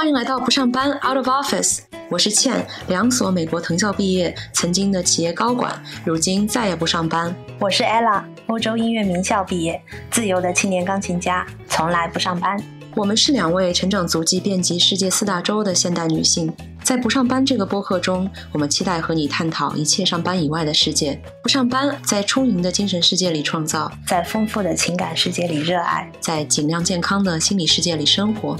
欢迎来到不上班 Out of Office， 我是倩，2所美国藤校毕业，曾经的企业高管，如今再也不上班。我是 Ella， 欧洲音乐名校毕业，自由的青年钢琴家，从来不上班。我们是2位成长足迹遍及世界4大洲的现代女性。在不上班这个播客中，我们期待和你探讨一切上班以外的世界。不上班，在充盈的精神世界里创造，在丰富的情感世界里热爱，在尽量健康的心理世界里生活。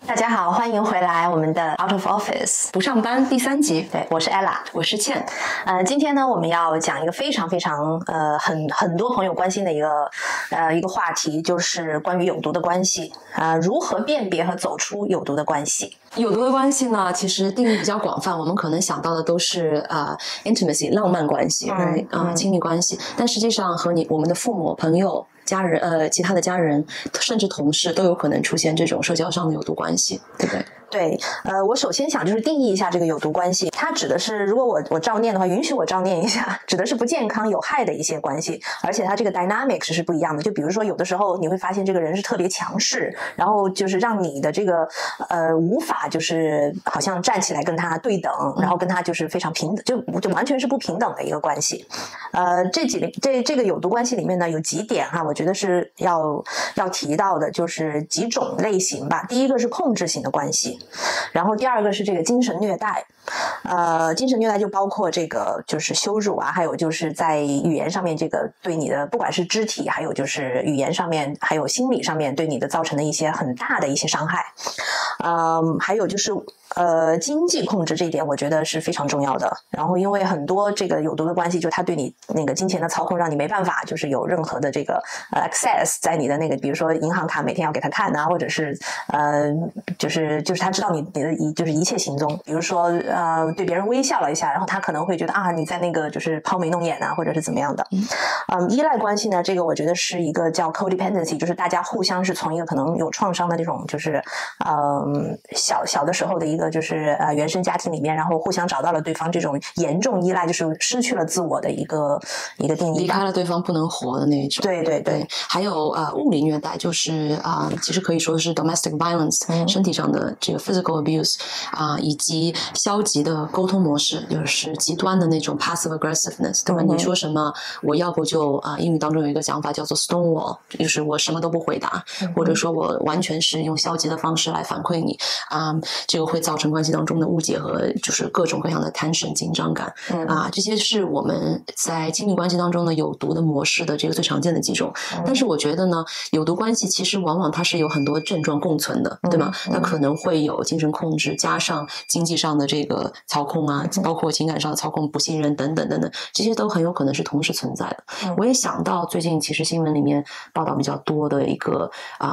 大家好，欢迎回来我们的 Out of Office 不上班第3集。对，我是 Ella， 我是倩。今天呢，我们要讲一个非常很多朋友关心的一个话题，就是关于有毒的关系如何辨别和走出有毒的关系。有毒的关系呢，其实定义比较广泛，我们可能想到的都是intimacy 浪漫关系，亲密关系，但实际上和我们的父母、朋友、家人其他的家人甚至同事都有可能出现这种社交上的有毒关系，对不对？对，我首先想就是定义一下这个有毒关系，它指的是，如果我照念的话，允许我照念一下，指的是不健康有害的一些关系，而且它这个 dynamics 是不一样的。就比如说有的时候你会发现这个人是特别强势，然后就是让你的这个无法就是好像站起来跟他对等，然后跟他就是非常平等，就完全是不平等的一个关系。这个有毒关系里面呢有几点我觉得是要提到的，就是几种类型吧。第一个是控制型的关系。然后第二个是这个精神虐待，精神虐待就包括这个就是羞辱还有就是在语言上面这个对你的不管是肢体，还有就是语言上面，还有心理上面对你的造成的一些很大的一些伤害，还有就是经济控制这一点我觉得是非常重要的。然后因为很多这个有毒的关系，就他对你那个金钱的操控，让你没办法就是有任何的这个access 在你的那个，比如说银行卡每天要给他看或者是就是他知道你的就是一切行踪，比如说对别人微笑了一下，然后他可能会觉得你在那个就是抛眉弄眼或者是怎么样的。依赖关系呢，这个我觉得是一个叫 codependency， 就是大家互相是从一个可能有创伤的这种就是小的时候的一个就是原生家庭里面，然后互相找到了对方这种严重依赖，就是失去了自我的一个定义，离开了对方不能活的那一种。对，还有物理虐待，就是其实可以说是 domestic violence，身体上的这个 physical abuse以及消极的沟通模式，就是极端的那种 passive aggressiveness， 对吧？你说什么我要不就英语当中有一个讲法叫做 stonewall， 就是我什么都不回答，或者说我完全是用消极的方式来反馈你这个会造成关系当中的误解和就是各种各样的 tension 紧张感这些是我们在亲密关系当中的有毒的模式的这个最常见的几种。但是我觉得呢，有毒关系其实往往它是有很多症状共存的，对吗？它可能会有精神控制，加上经济上的这个操控包括情感上的操控、不信任等等，这些都很有可能是同时存在的。我也想到最近其实新闻里面报道比较多的一个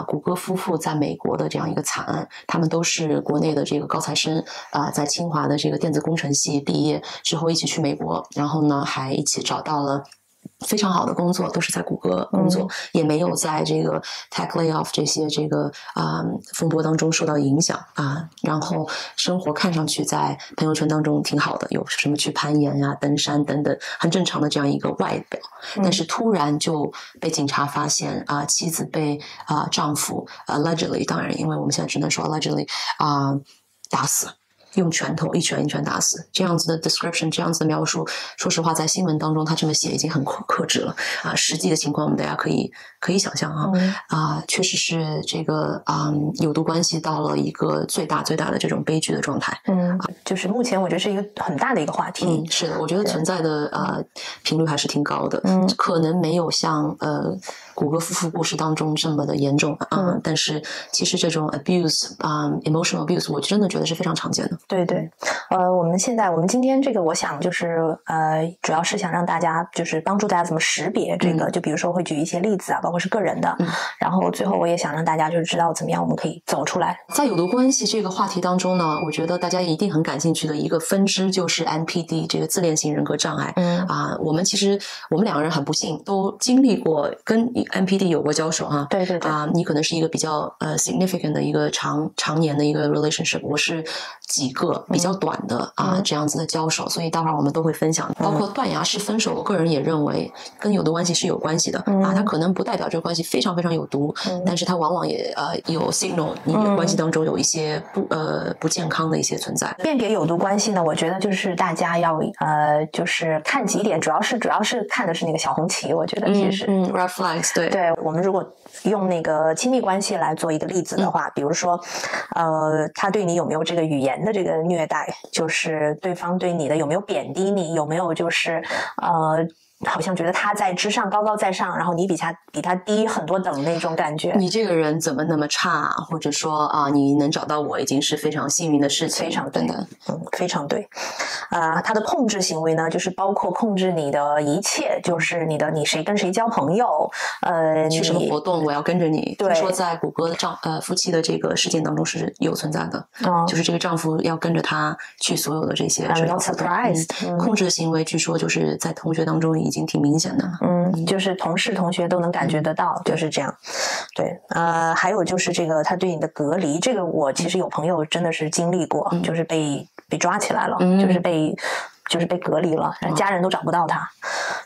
谷歌夫妇在美国的这样一个惨案，他们都是国内的这个高材生在清华的这个电子工程系毕业之后一起去美国，然后呢还一起找到了非常好的工作，都是在谷歌工作，也没有在这个 tech layoff 这些这个风波当中受到影响然后生活看上去在朋友圈当中挺好的，有什么去攀岩登山等等很正常的这样一个外表，但是突然就被警察发现妻子被丈夫allegedly， 当然因为我们现在只能说 allegedly 打死，用拳头一拳一拳打死，这样子的 description， 这样子的描述，说实话在新闻当中他这么写已经很克制了实际的情况我们大家可以想象确实是这个有毒关系到了一个最大的这种悲剧的状态就是目前我觉得是一个很大的一个话题是的，我觉得存在的频率还是挺高的可能没有像谷歌夫妇故事当中这么的严重但是其实这种 abuse emotional abuse 我真的觉得是非常常见的。对我们今天这个我想就是主要是想让大家就是帮助大家怎么识别这个就比如说会举一些例子包括是个人的然后最后我也想让大家就是知道怎么样我们可以走出来。在有毒关系这个话题当中呢，我觉得大家一定很感兴趣的一个分支就是 NPD 这个自恋型人格障碍我们2个人很不幸都经历过跟 NPD 有过交手哈，对对对你可能是一个比较significant 的一个常年的一个 relationship， 我是几个比较短的这样子的交手，所以待会儿我们都会分享，包括断崖式分手，我个人也认为跟有毒关系是有关系的它可能不代表这个关系非常非常有毒，但是它往往也有 signal 你的关系当中有一些不健康的一些存在。辨别有毒关系呢，我觉得就是大家要就是看几点，主要是看的是那个小红旗，我觉得其实red flags， 对，我们如果用那个亲密关系来做一个例子的话，比如说他对你有没有这个语言的这个虐待，就是对方对你的有没有贬低你，有没有就是好像觉得他在之上，高高在上，然后你比他低很多等那种感觉。你这个人怎么那么差，或者说你能找到我已经是非常幸运的事情。非常对的，非常对。他的控制行为呢，就是包括控制你的一切，就是你谁跟谁交朋友，去什么活动我要跟着你。对，听说在谷歌的夫妻的这个事件当中是有存在的，就是这个丈夫要跟着他去所有的这些。I'm not surprised。控制的行为据说就是在同学当中已经挺明显的。就是同事同学都能感觉得到，就是这样。对，还有就是这个他对你的隔离，这个我其实有朋友真的是经历过，就是被抓起来了，就是被隔离了，家人都找不到他。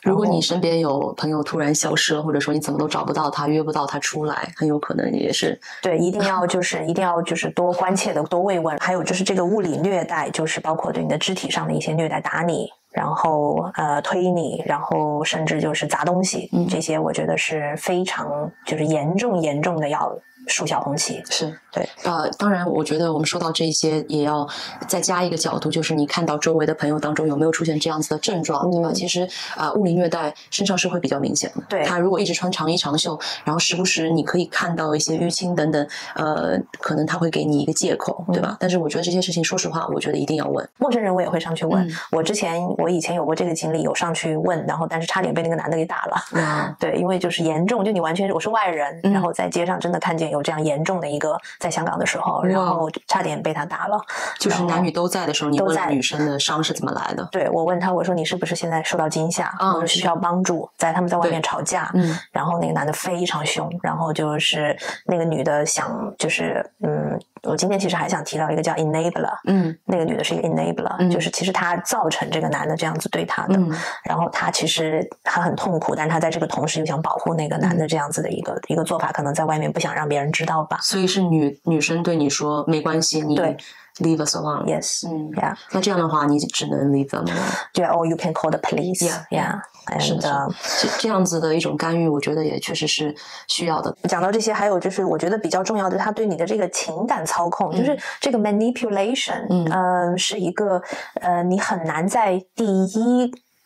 如果你身边有朋友突然消失了，或者说你怎么都找不到他，约不到他出来，很有可能也是。对，一定要就是多关切的多慰问。还有就是这个物理虐待，就是包括对你的肢体上的一些虐待，打你，然后推你，然后甚至就是砸东西，这些我觉得是非常就是严重的要竖小红旗。是对。当然我觉得我们说到这些也要再加一个角度，就是你看到周围的朋友当中有没有出现这样子的症状，对吧？其实物理虐待身上是会比较明显的。对，他如果一直穿长衣长袖，然后时不时你可以看到一些淤青等等，可能他会给你一个借口，对吧？但是我觉得这些事情说实话我觉得一定要问。陌生人我也会上去问，我以前有过这个经历，有上去问，然后但是差点被那个男的给打了。对，因为就是严重，就你完全我是外人，然后在街上真的看见有这样严重的一个，在香港的时候，然后差点被他打了。就是男女都在的时候，你问女生的伤是怎么来的？对，我问他，我说你是不是现在受到惊吓，或者需要帮助？他们在外面吵架，然后那个男的非常凶，然后就是那个女的想就是我今天其实还想提到一个叫 enabler， 那个女的是一个 enabler，就是其实她造成这个男的这样子对她的，然后她其实她很痛苦，但是她在这个同时又想保护那个男的这样子的一个做法，可能在外面不想让别人知道吧。所以是女生对你说没关系，你对leave us alone。 Yes， yeah。 那这样的话你只能 leave them alone。 对 ，or you can call the police。Yeah。是的，这样子的一种干预，我觉得也确实是需要的。讲到这些，还有就是我觉得比较重要的，他对你的这个情感操控，就是这个 manipulation，是一个你很难在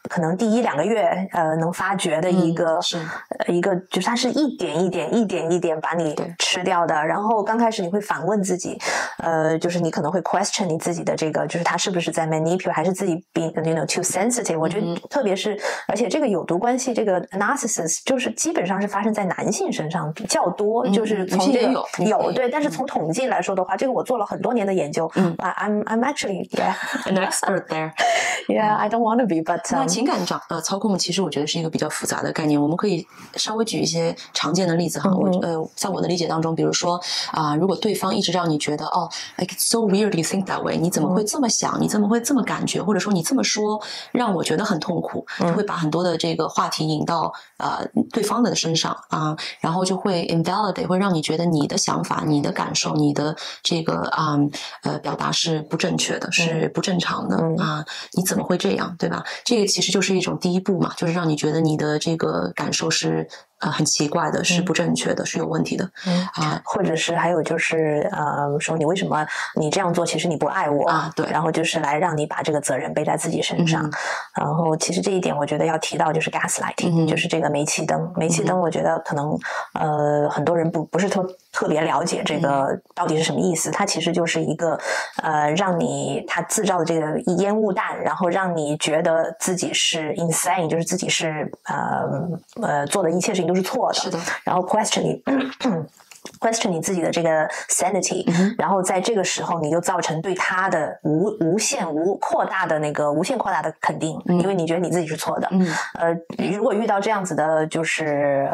可能第1-2个月能发觉的一个就是它是一点一点把你吃掉的。然后刚开始你会反问自己，就是你可能会 question 你自己的这个，就是他是不是在 manipulate， 还是自己 being too sensitive。我觉得特别是而且这个有毒关系，这个 narcissist 就是基本上是发生在男性身上比较多，就是从这个有对，但是从统计来说的话，这个我做了很多年的研究。I'm actually an expert there. Yeah, I don't want to be, but 情感操控其实我觉得是一个比较复杂的概念，我们可以稍微举一些常见的例子哈。在我的理解当中，比如说如果对方一直让你觉得like it's so weird you think that way， 你怎么会这么想，你怎么会这么感觉，或者说你这么说让我觉得很痛苦，就会把很多的这个话题引到对方的身上然后就会 invalidate， 会让你觉得你的想法、你的感受、你的这个表达是不正确的，是不正常的你怎么会这样，对吧？这个其实就是一种第一步嘛，就是让你觉得你的这个感受是很奇怪的，是不正确的，是有问题的或者是还有就是说你为什么你这样做，其实你不爱我对，然后就是来让你把这个责任背在自己身上。然后其实这一点我觉得要提到就是 gaslighting，就是这个煤气灯。煤气灯我觉得可能很多人不是特别了解这个到底是什么意思。它其实就是一个让他制造的这个烟雾弹，然后让你觉得自己是 insane， 就是自己是做的一切事情都是错的。是的。然后 question 你 question 你自己的这个 sanity，然后在这个时候你就造成对他的无限扩大的肯定，因为你觉得你自己是错的。如果遇到这样子的就是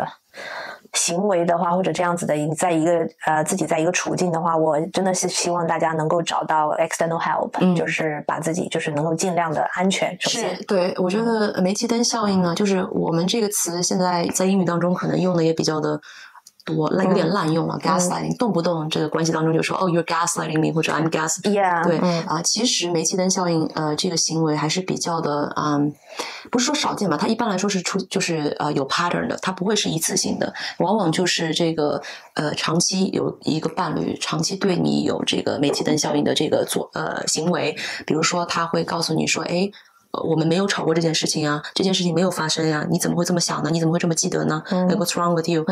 行为的话，或者这样子的在一个自己在一个处境的话，我真的是希望大家能够找到 external help，就是把自己就是能够尽量的安全。首先，对，我觉得煤气灯效应呢，就是我们这个词现在在英语当中可能用的也比较的多，有点滥用了。gaslighting，动不动这个关系当中就说you're gaslighting me， 或者 I'm gaslighting。对其实煤气灯效应这个行为还是比较的不是说少见吧，它一般来说是就是有 pattern 的，它不会是一次性的，往往就是这个长期有一个伴侣长期对你有这个煤气灯效应的这个行为，比如说他会告诉你说我们没有吵过这件事情啊，这件事情没有发生呀，你怎么会这么想呢？你怎么会这么记得呢？What's wrong with you？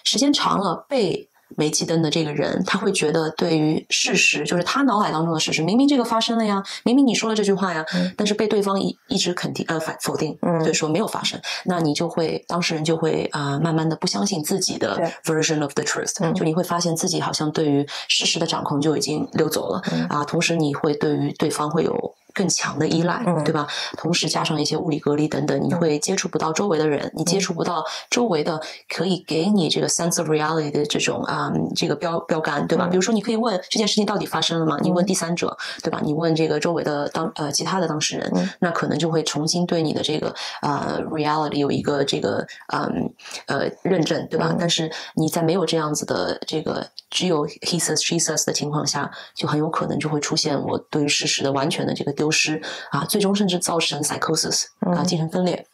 时间长了，被煤气灯的这个人，他会觉得对于事实，就是他脑海当中的事实，明明这个发生了呀，明明你说了这句话呀，但是被对方一直否定，对，说没有发生，那你就会当事人就会慢慢的不相信自己的 version of the truth，就你会发现自己好像对于事实的掌控就已经溜走了同时你会对于对方会有更强的依赖，对吧？同时加上一些物理隔离等等，你会接触不到周围的人，你接触不到周围的可以给你这个 sense of reality 的这种这个标杆，对吧？比如说你可以问这件事情到底发生了吗？你问第三者，对吧？你问这个周围的其他的当事人，那可能就会重新对你的这个reality 有一个这个认证，对吧？但是你在没有这样子的这个只有 he says she says 的情况下，就很有可能就会出现我对于事实的完全的这个丢失最终甚至造成 psychosis 精神分裂，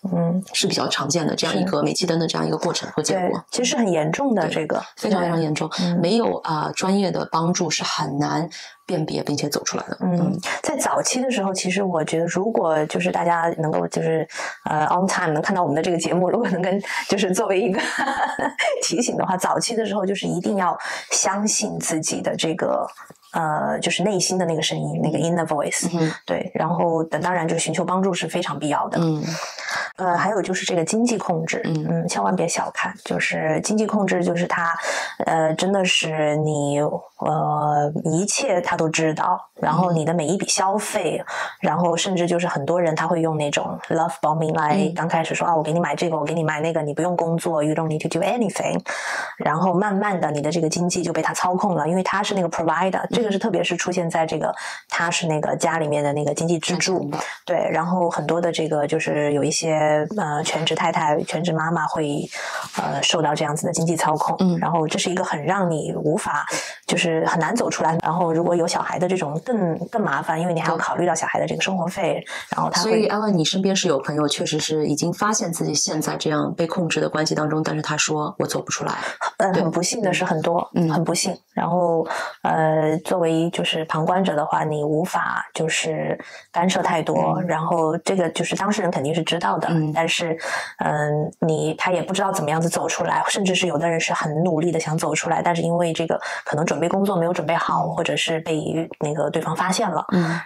是比较常见的这样一个煤气灯的这样一个过程和结果。其实是很严重的，这个非常非常严重，没有专业的帮助是很难辨别并且走出来的。在早期的时候，其实我觉得，如果就是大家能够就是on time 能看到我们的这个节目，如果能跟就是作为一个提醒的话，早期的时候就是一定要相信自己的这个。就是内心的那个声音，那个 inner voice，对，然后当然就是寻求帮助是非常必要的。还有就是这个经济控制，千万别小看，就是经济控制，就是它，真的是你一切他都知道，然后你的每一笔消费，然后甚至就是很多人他会用那种 love bombing 来刚开始说我给你买这个，我给你买那个，你不用工作 ，you don't need to do anything， 然后慢慢的你的这个经济就被他操控了，因为他是那个 provider，这个是特别是出现在这个他是那个家里面的那个经济支柱，对，然后很多的这个就是有一些全职太太、全职妈妈会受到这样子的经济操控，然后这是一个很让你无法就是很难走出来，然后如果有小孩的这种更麻烦，因为你还要考虑到小孩的这个生活费，然后他会。所以 Ellen， 你身边是有朋友确实是已经发现自己陷在这样被控制的关系当中，但是他说我走不出来。很不幸的是很多，很不幸。然后作为就是旁观者的话，你无法就是干涉太多，然后这个就是当事人肯定是知道的，但是他也不知道怎么样子走出来，甚至是有的人是很努力的想走出来，但是因为这个可能准备工作没有准备好，或者是被那个对方发现了，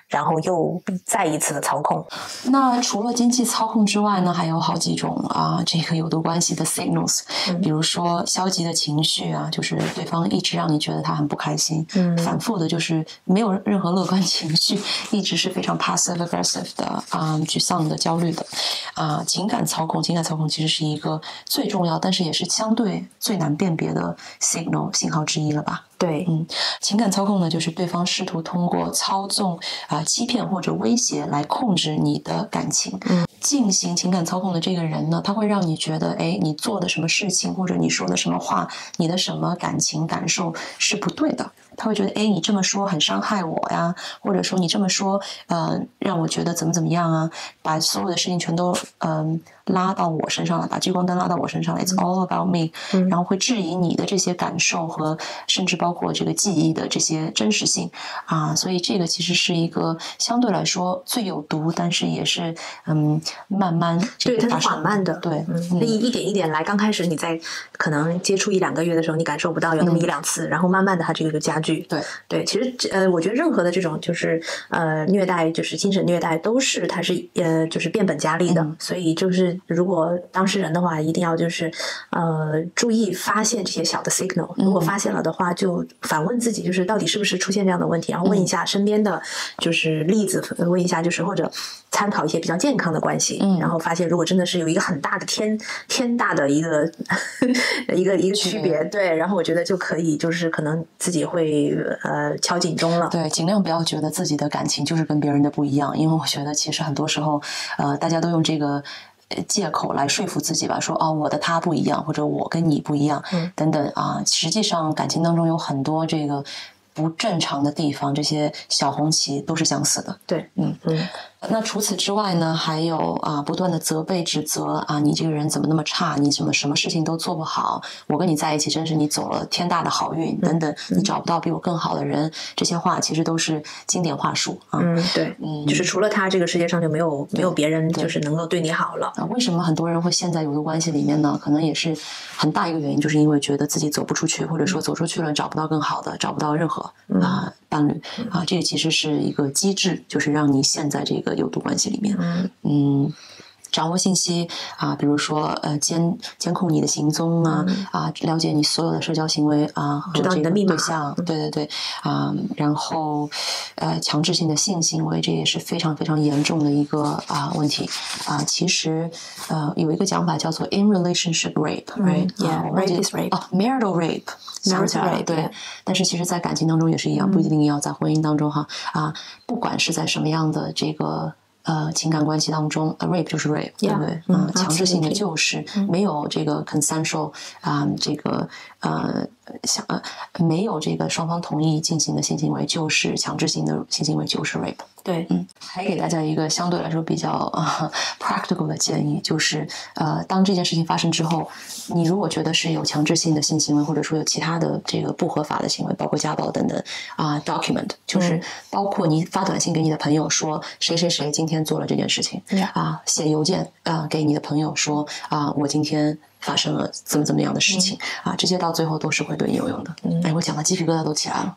然后又再一次的操控。那除了经济操控之外呢，还有好几种这个有毒关系的 signals，比如说消极的情绪就是对方一直让你觉得他很不开心，反复的就是没有任何乐观情绪，一直是非常 passive aggressive 的沮丧的、焦虑的情感操控其实是一个最重要，但是也是相对最难辨别的信号之一了吧？对，情感操控呢，就是对方试图通过操纵欺骗或者威胁来控制你的感情。进行情感操控的这个人呢，他会让你觉得，你做的什么事情或者你说的什么话，你的什么感情感受是不对的。他会觉得，你这么说很伤害我呀，或者说你这么说，让我觉得怎么样啊，把所有的事情全都拉到我身上来，把聚光灯拉到我身上来 ，It's all about me，然后会质疑你的这些感受和甚至包括这个记忆的这些真实性所以这个其实是一个相对来说最有毒，但是也是慢慢对，它是缓慢的，对，一点一点来。刚开始你在可能接触1-2个月的时候，你感受不到有那么1-2次，然后慢慢的它这个就加剧。对，其实我觉得任何的这种就是虐待，就是精神虐待，都是它是就是变本加厉的。所以就是如果当事人的话，一定要就是注意发现这些小的 signal。如果发现了的话，就反问自己，就是到底是不是出现这样的问题，然后问一下身边的就是例子，问一下就是或者参考一些比较健康的关系，然后发现如果真的是有一个很大的天大的一个一个区别，对，然后我觉得就可以就是可能自己会敲警钟了。对，尽量不要觉得自己的感情就是跟别人的不一样，因为我觉得其实很多时候大家都用这个借口来说服自己吧，说我的他不一样，或者我跟你不一样，等等啊，实际上感情当中有很多这个不正常的地方，这些小红旗都是相似的。对，那除此之外呢，还有不断的责备指责你这个人怎么那么差，你什么事情都做不好，我跟你在一起真是你走了天大的好运等等，你找不到比我更好的人，这些话其实都是经典话术啊。对，就是除了他，这个世界上就没有别人就是能够对你好了。为什么很多人会陷在有毒关系里面呢？可能也是很大一个原因，就是因为觉得自己走不出去，或者说走出去了找不到更好的，找不到任何伴侣这个其实是一个机制，就是让你陷在这个有毒关系里面。掌握信息比如说监控你的行踪了解你所有的社交行为知道你的密码对象，对然后强制性的性行为，这也是非常非常严重的一个问题其实有一个讲法叫做 in relationship rape，right？ is rape marital rape， 想起来了，对。但是其实，在感情当中也是一样，不一定要在婚姻当中不管是在什么样的这个情感关系当中，rape 就是 rape， 对不对？强制性的就是没有这个 consensual 这个没有这个双方同意进行的性行为，就是强制性的性行为，就是 rape。对，还给大家一个相对来说比较practical 的建议，就是当这件事情发生之后，你如果觉得是有强制性的性行为，或者说有其他的这个不合法的行为，包括家暴等等document， 就是包括你发短信给你的朋友说谁谁谁今天做了这件事情写邮件给你的朋友说我今天发生了怎么样的事情这些到最后都是会对你有用的。我讲到鸡皮疙瘩都起来了。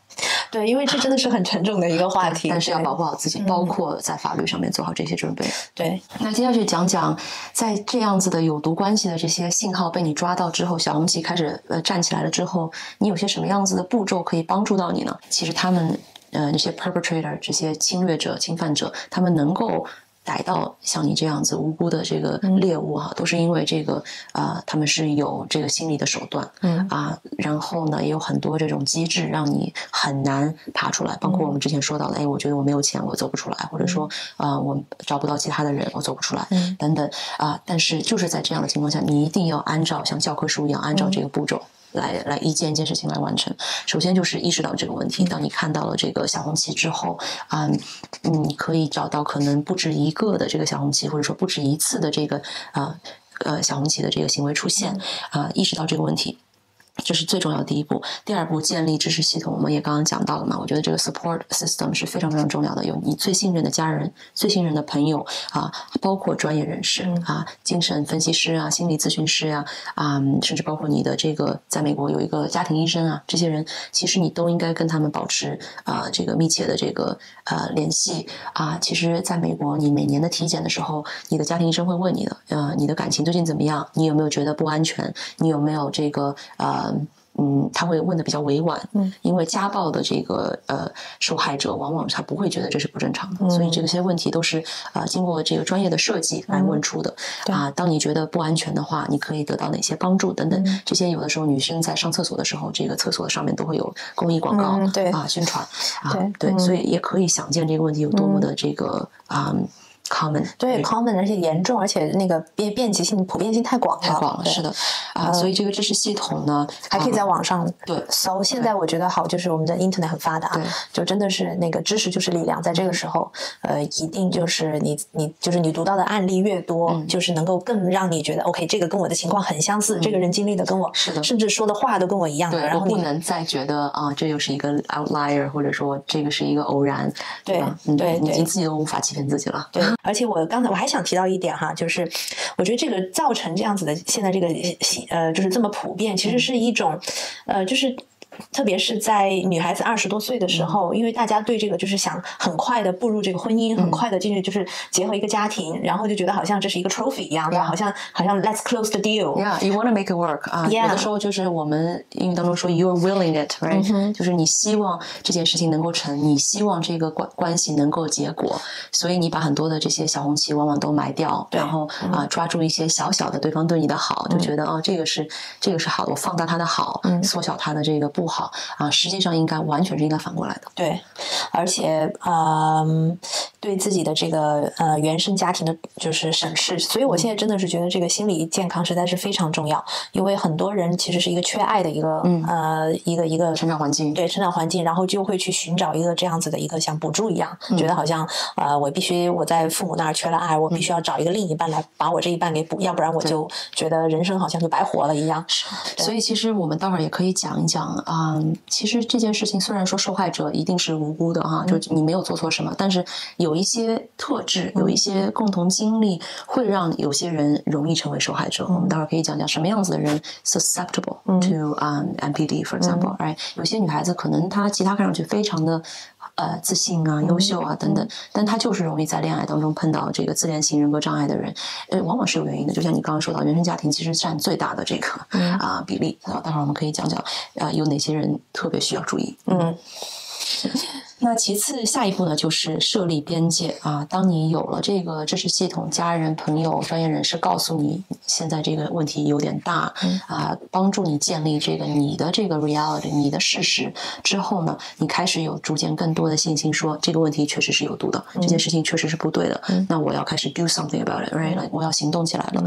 对，因为这真的是很沉重的一个话题，但是要保护好自己，包括在法律上面做好这些准备。对，那接下去讲讲，在这样子的有毒关系的这些信号被你抓到之后，小红旗开始站起来了之后，你有些什么样子的步骤可以帮助到你呢？其实他们那些 perpetrator 这些侵略者、侵犯者，他们能够逮到像你这样子无辜的这个猎物都是因为这个他们是有这个心理的手段然后呢也有很多这种机制让你很难爬出来，包括我们之前说到的我觉得我没有钱我走不出来，或者说我找不到其他的人我走不出来等等但是就是在这样的情况下，你一定要按照像教科书一样按照这个步骤来一件事情来完成。首先就是意识到这个问题，当你看到了这个小红旗之后你可以找到可能不止一个的这个小红旗，或者说不止一次的这个小红旗的这个行为出现意识到这个问题，这是最重要的第一步。第二步，建立支持系统，我们也刚刚讲到了嘛，我觉得这个 support system 是非常非常重要的，有你最信任的家人、最信任的朋友包括专业人士精神分析师心理咨询师甚至包括你的这个在美国有一个家庭医生这些人其实你都应该跟他们保持这个密切的这个联系其实在美国你每年的体检的时候，你的家庭医生会问你的你的感情最近怎么样，你有没有觉得不安全，你有没有这个他会问的比较委婉因为家暴的这个受害者往往他不会觉得这是不正常的所以这些问题都是经过这个专业的设计来问出的当你觉得不安全的话，你可以得到哪些帮助等等这些有的时候女生在上厕所的时候，这个厕所上面都会有公益广告宣传对所以也可以想见这个问题有多么的这个common 对 common 而且严重，而且那个便捷性普遍性太广了是的所以这个支持系统呢还可以在网上对搜现在我觉得好就是我们的 internet 很发达就真的是那个知识就是力量，在这个时候一定就是你就是你读到的案例越多就是能够更让你觉得 OK 这个跟我的情况很相似这个人经历的跟我是的，甚至说的话都跟我一样对，然后不能再觉得这又是一个 outlier 或者说这个是一个偶然对你已经自己都无法欺骗自己了对而且我刚才我还想提到一点哈，就是我觉得这个造成这样子的现在这个就是这么普遍，其实是一种就是特别是在女孩子20多岁的时候，因为大家对这个就是想很快的步入这个婚姻，很快的进去就是结合一个家庭，然后就觉得好像这是一个 trophy 一样的，好像 let's close the deal。 Yeah, you want to make it work 有的时候就是我们英语当中说 you're willing it, right？就是你希望这件事情能够成，你希望这个关系能够结果，所以你把很多的这些小红旗往往都埋掉，然后抓住一些小小的对方对你的好，就觉得这个是好的，我放大他的好，缩小他的这个不好实际上完全是应该反过来的。对，而且对自己的这个原生家庭的就是审视，所以我现在真的是觉得这个心理健康实在是非常重要，因为很多人其实是一个缺爱的一个一个成长环境，对成长环境，然后就会去寻找一个这样子的一个像补助一样，觉得好像我在父母那儿缺了爱，我必须要找一个另一半来把我这一半给补，要不然我就觉得人生好像就白活了一样。所以其实我们待会儿也可以讲一讲其实这件事情虽然说受害者一定是无辜的就你没有做错什么，但是有一些特质，有一些共同经历会让有些人容易成为受害者。我们待会儿可以讲讲什么样子的人 susceptible to MPD for example， right？ 有些女孩子可能她其他看上去非常的自信优秀等等，但她就是容易在恋爱当中碰到这个自恋型人格障碍的人，往往是有原因的。就像你刚刚说到，原生家庭其实占最大的这个比例。待会儿我们可以讲讲有哪些人特别需要注意。那其次，下一步呢，就是设立边界当你有了这个知识系统、家人、朋友、专业人士告诉你现在这个问题有点大帮助你建立你的这个 reality， 你的事实之后呢，你开始有逐渐更多的信心，说这个问题确实是有毒的，这件事情确实是不对的。那我要开始 do something about it， right？ 我要行动起来了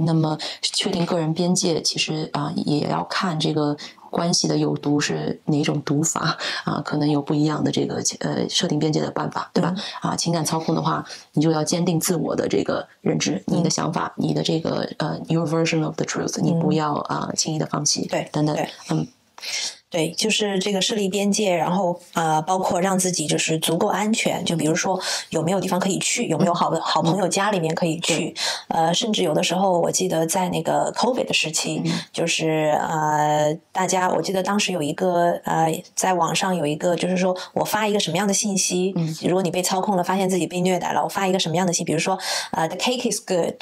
那么确定个人边界，其实也要看这个关系的有毒是哪种毒法可能有不一样的这个设定边界的办法，对吧？情感操控的话，你就要坚定自我的这个认知，你的想法，你的这个your version of the truth，你不要轻易的放弃，对，等等，对，就是这个设立边界，然后包括让自己就是足够安全，就比如说有没有地方可以去，有没有好朋友家里面可以去，甚至有的时候我记得在那个 COVID 的时期，就是大家我记得当时有一个在网上有一个就是说我发一个什么样的信息，如果你被操控了，发现自己被虐待了，我发一个什么样的信息，比如说the cake is good，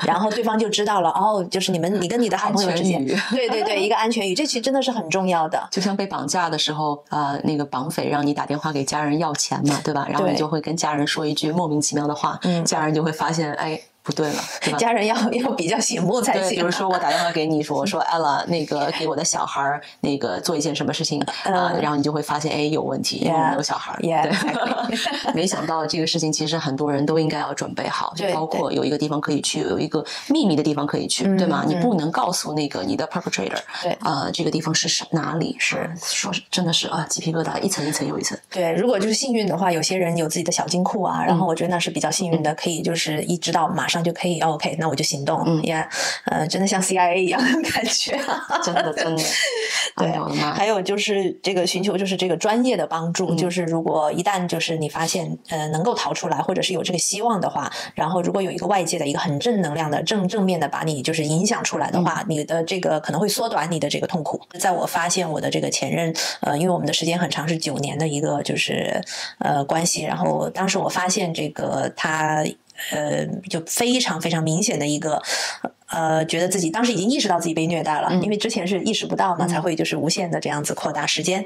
然后对方就知道了就是你跟你的好朋友之间，对，一个安全语，这其实真的是很重要的。就像被绑架的时候那个绑匪让你打电话给家人要钱嘛，对吧？然后你就会跟家人说一句莫名其妙的话，家人就会发现不对了，对吧？家人要比较醒目才行。比如说我打电话给你说，我说 Ella 那个给我的小孩那个做一件什么事情然后你就会发现有问题，因为我没有小孩。对，没想到这个事情其实很多人都应该要准备好，就包括有一个地方可以去，有一个秘密的地方可以去，对吗？你不能告诉那个你的 perpetrator， 这个地方是哪里？是说真的是鸡皮疙瘩一层一层又一层。对，如果就是幸运的话，有些人有自己的小金库然后我觉得那是比较幸运的，可以就是一知道马上就可以OK， 那我就行动。真的像 CIA 一样的感觉。真的。对，还有就是这个寻求就是这个专业的帮助，就是如果一旦就是你发现能够逃出来，或者是有这个希望的话，然后如果有一个外界的一个很正能量的正面的把你就是影响出来的话，你的这个可能会缩短你的这个痛苦。在我发现我的这个前任因为我们的时间很长，是9年的一个就是关系，然后当时我发现这个他就非常非常明显的一个觉得自己当时已经意识到自己被虐待了，因为之前是意识不到嘛，才会就是无限的这样子扩大时间。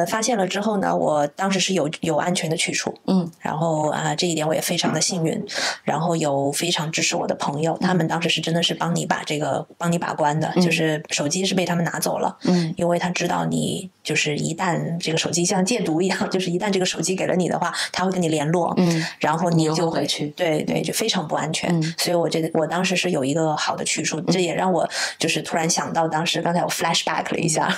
发现了之后呢，我当时是有安全的去处，然后这一点我也非常的幸运，然后有非常支持我的朋友，他们当时是真的是帮你把关的，就是手机是被他们拿走了，因为他知道你就是一旦这个手机像戒毒一样，就是一旦这个手机给了你的话，他会跟你联络，然后你就回去，对，就非常不安全。所以我觉得我当时是有一个好的去处。这也让我就是突然想到当时刚才我 flashback 了一下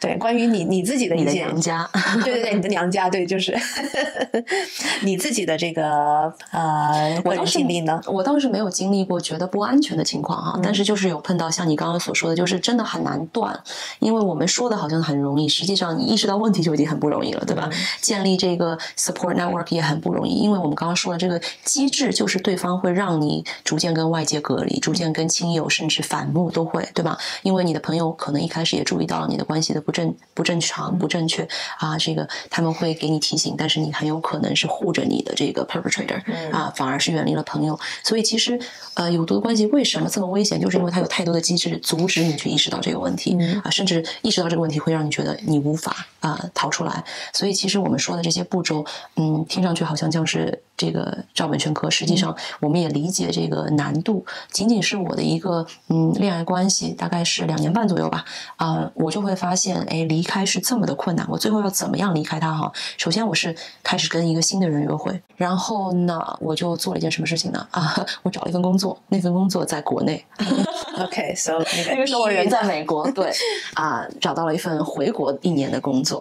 对，关于你自己的一些娘家对，你的娘家，对，就是你自己的这个个人经历呢？我倒是没有经历过觉得不安全的情况啊，但是就是有碰到像你刚刚所说的，就是真的很难断，因为我们说的好像很容易，实际上你意识到问题就已经很不容易了，对吧？建立这个 support network 也很不容易，因为我们刚刚说的这个机制就是对方会让你逐渐跟外界隔离，逐渐跟亲友甚至反目都会，对吧？因为你的朋友可能一开始也注意到了你的关系的不正常、不正确啊，这个他们会给你提醒，但是你很有可能是护着你的这个 perpetrator 啊，反而是远离了朋友。所以其实有毒的关系为什么这么危险，就是因为它有太多的机制阻止你去意识到这个问题啊，甚至意识到这个问题会让你觉得你无法逃出来。所以其实我们说的这些步骤，听上去好像是这个照本宣科，实际上我们也理解这个难度。仅仅是我的一个恋爱关系，大概是2年半左右吧，我就会发现，哎，离开是这么的困难。我最后要怎么样离开他哈？首先我是开始跟一个新的人约会，然后呢，我就做了一件什么事情呢？我找了一份工作，那份工作在国内。OK， so 那个时候我人在美国，对找到了一份回国1年的工作。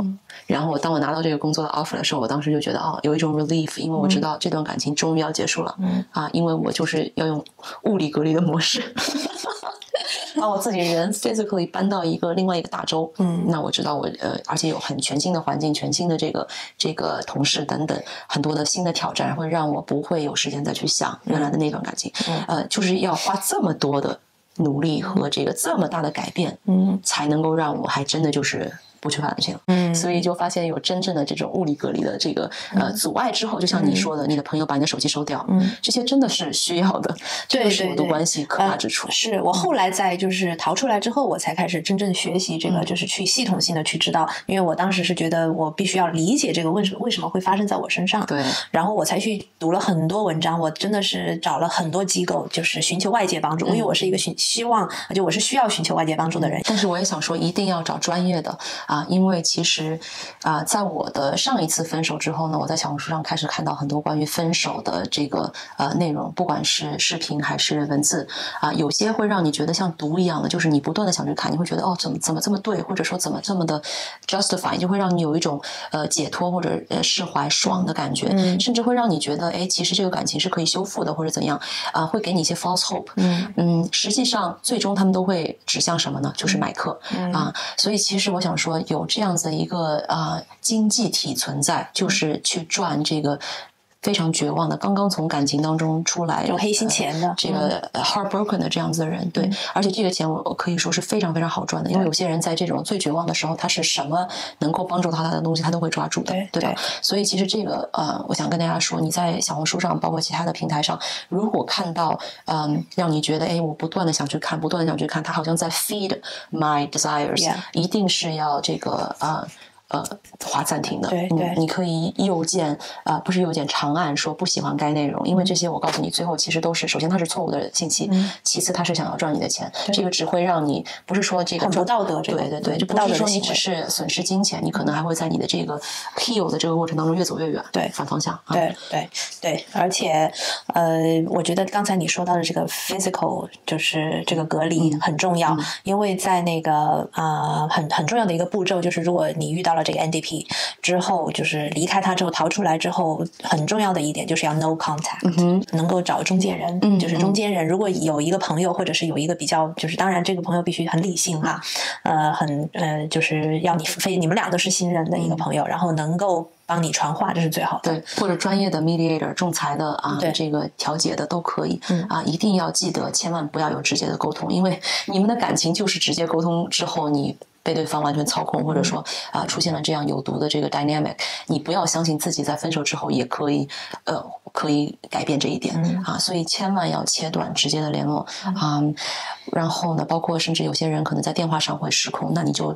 然后当我拿到这个工作的 offer 的时候，我当时就觉得有一种 relief， 因为我知道这段感情终于要结束了因为我就是要用物理隔离的模式把我自己人 physically 搬到另外一个大洲，那我知道而且有很全新的环境，全新的这个同事等等，很多的新的挑战，会让我不会有时间再去想原来的那段感情，就是要花这么多的努力和这个这么大的改变，才能够让我还真的就是不去感情，所以就发现有真正的这种物理隔离的这个阻碍之后，就像你说的，你的朋友把你的手机收掉，这些真的是需要的，这是有毒关系可怕之处。是我后来在就是逃出来之后，我才开始真正学习这个，就是去系统性的去知道，因为我当时是觉得我必须要理解这个为什么会发生在我身上，对，然后我才去读了很多文章，我真的是找了很多机构，就是寻求外界帮助，因为我是一个我是需要寻求外界帮助的人。但是我也想说，一定要找专业的因为其实在我的上一次分手之后呢，我在小红书上开始看到很多关于分手的这个内容，不管是视频还是文字有些会让你觉得像毒一样的，就是你不断的想去看，你会觉得怎么这么对，或者说怎么这么的 justify， 就会让你有一种解脱或者释怀爽的感觉，甚至会让你觉得其实这个感情是可以修复的，或者怎样会给你一些 false hope。实际上最终他们都会指向什么呢？就是买课所以其实我想说，有这样子的一个经济体存在，就是去赚这个非常绝望的，刚刚从感情当中出来，有黑心钱的，这个 heartbroken 的这样子的人，对，而且这个钱我可以说是非常非常好赚的，因为有些人在这种最绝望的时候，他是什么能够帮助他的东西，他都会抓住的，对吧？所以其实这个我想跟大家说，你在小红书上，包括其他的平台上，如果看到让你觉得我不断的想去看，不断的想去看，他好像在 feed my desires，一定是要这个划暂停的。对，你可以右键不是右键长按说不喜欢该内容，因为这些我告诉你，最后其实都是，首先它是错误的信息，其次它是想要赚你的钱，这个只会让你不是说这个很不道德，对，就不是说你只是损失金钱，你可能还会在你的这个 heal 的这个过程当中越走越远，对，反方向。对，而且我觉得刚才你说到的这个 physical 就是这个隔离很重要，因为在那个很重要的一个步骤，就是如果你遇到了这个 NDP 之后，就是离开他之后逃出来之后，很重要的一点就是要 no contact，能够找中间人，就是中间人如果有一个朋友或者是有一个比较，就是当然这个朋友必须很理性就是要你们俩都是信任的一个朋友，然后能够帮你传话，这是最好的。对，或者专业的 mediator 仲裁的这个调解的都可以一定要记得，千万不要有直接的沟通，因为你们的感情就是直接沟通之后你被对方完全操控，或者说出现了这样有毒的这个 dynamic， 你不要相信自己在分手之后也可以改变这一点所以千万要切断直接的联络然后呢，包括甚至有些人可能在电话上会失控，那你就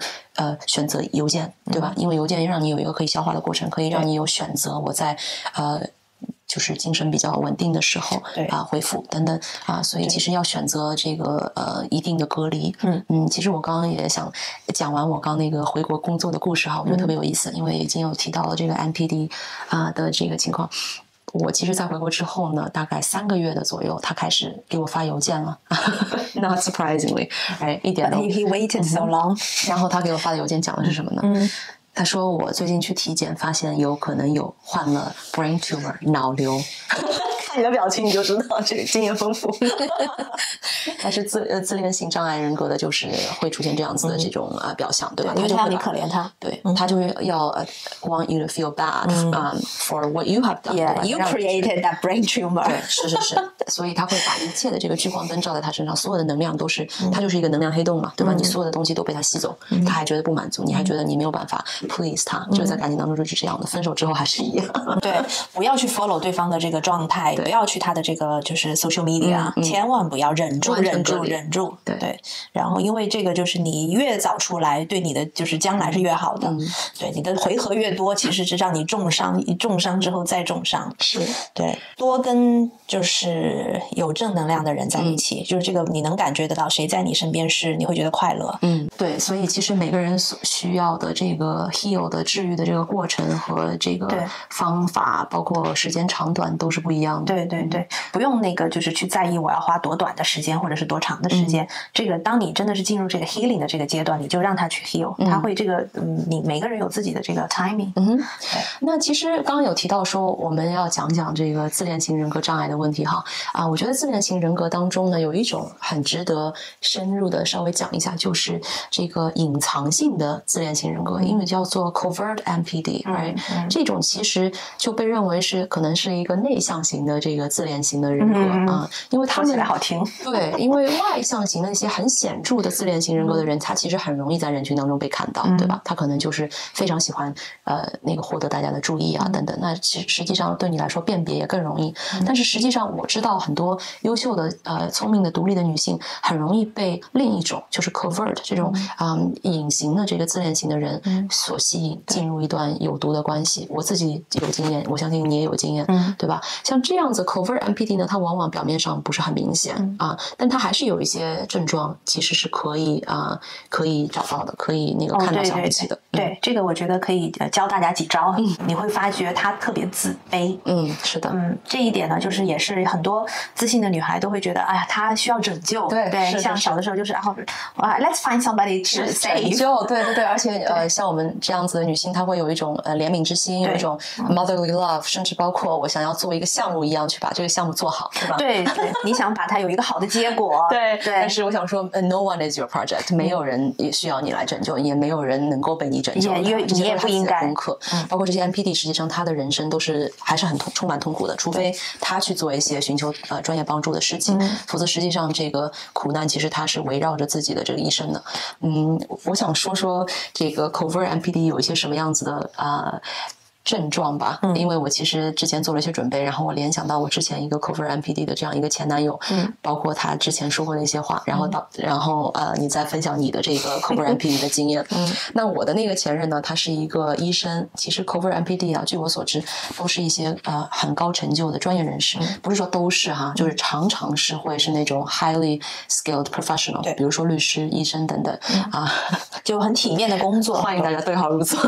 选择邮件，对吧？因为邮件让你有一个可以消化的过程，可以让你有选择，我在就是精神比较稳定的时候回复等等所以其实要选择这个一定的隔离。其实我刚刚也想讲完我刚那个回国工作的故事我觉得特别有意思，因为已经有提到了这个 NPD 的这个情况。我其实在回国之后呢，大概3个月的左右，他开始给我发邮件了。Not surprisingly， 哎，一点都。He waited so long。然后他给我发的邮件讲的是什么呢？他说我最近去体检，发现有可能有患了 brain tumor 脑瘤。看你的表情你就知道这个经验丰富。但是自恋型障碍人格的就是会出现这样子的这种表象，对吧？他就会你可怜他，对，他就会要want you to feel bad for what you have done. Yeah, you created that brain tumor. 对，是，所以他会把一切的这个聚光灯照在他身上，所有的能量都是，他就是一个能量黑洞嘛，对吧？你所有的东西都被他吸走，他还觉得不满足，你还觉得你没有办法 please 他，这个在感情当中就是这样的，分手之后还是一样。对，不要去 follow 对方的这个状态，不要去他的这个就是 social media，千万不要忍住。对，然后因为这个就是你越早出来，对你的就是将来是越好的，对你的回合越多，其实是让你重伤，一重伤之后再重伤。是，对，多跟就是有正能量的人在一起，就是这个你能感觉得到谁在你身边是你会觉得快乐。对，所以其实每个人所需要的这个 heal 的治愈的这个过程和这个方法，包括时间长短都是不一样的。对，不用那个就是去在意我要花多短的时间或者是多长的时间。这个当你真的是进入这个 healing 的这个阶段，你就让他去 heal，他会这个你每个人有自己的这个 timing。那其实刚刚有提到说我们要讲讲这个自恋型人格障碍的问题哈我觉得自恋型人格当中呢有一种很值得深入的稍微讲一下，就是这个隐藏性的自恋型人格，英语叫做 covert MPD，right？这种其实就被认为是可能是一个内向型的这个自恋型的人格因为他们说起来好听。对，因为外向型的一些很显著的自恋型人格的人，他其实很容易在人群当中被看到，对吧？他可能就是非常喜欢那个获得大家的注意啊等等。那实际上对你来说辨别也更容易。但是实际上我知道很多优秀的聪明的独立的女性很容易被另一种就是 covert 这种隐形的这个自恋型的人所吸引，进入一段有毒的关系。我自己有经验，我相信你也有经验，对吧？像这样子 covert MPD 呢，它往往表面上不是很明显但它还是有一些症状，其实是可以找到的，可以那个看到小夫妻的。对，这个我觉得可以教大家几招。你会发觉他特别自卑。是的。这一点呢，就是也是很多自信的女孩都会觉得，哎呀，她需要拯救。对，像小的时候就是let's find somebody to save。对，而且像我们这样子的女性，她会有一种怜悯之心，有一种 motherly love， 甚至包括我想要做一个项目一样去把这个项目做好，对吧？对，你想把它有一个好的结果。对。但是我想说，no one is your project， 没有人也需要你来拯救，也没有人能够被你拯救，因为你也不应该。功课，包括这些 MPD， 实际上他的人生都是还是很充满痛苦的，除非他去做一些寻求专业帮助的事情，否则实际上这个苦难其实他是围绕着自己的这个一生的。我想说这个 covert MPD 有一些什么样子的症状吧，因为我其实之前做了一些准备，然后我联想到我之前一个 covert MPD 的这样一个前男友，包括他之前说过的一些话，然后你再分享你的这个 covert MPD 的经验。那我的那个前任呢，他是一个医生，其实 covert MPD 据我所知都是一些很高成就的专业人士，不是说都是就是常常是会是那种 highly skilled professional， 比如说律师、医生等等就很体面的工作，欢迎大家对号入座。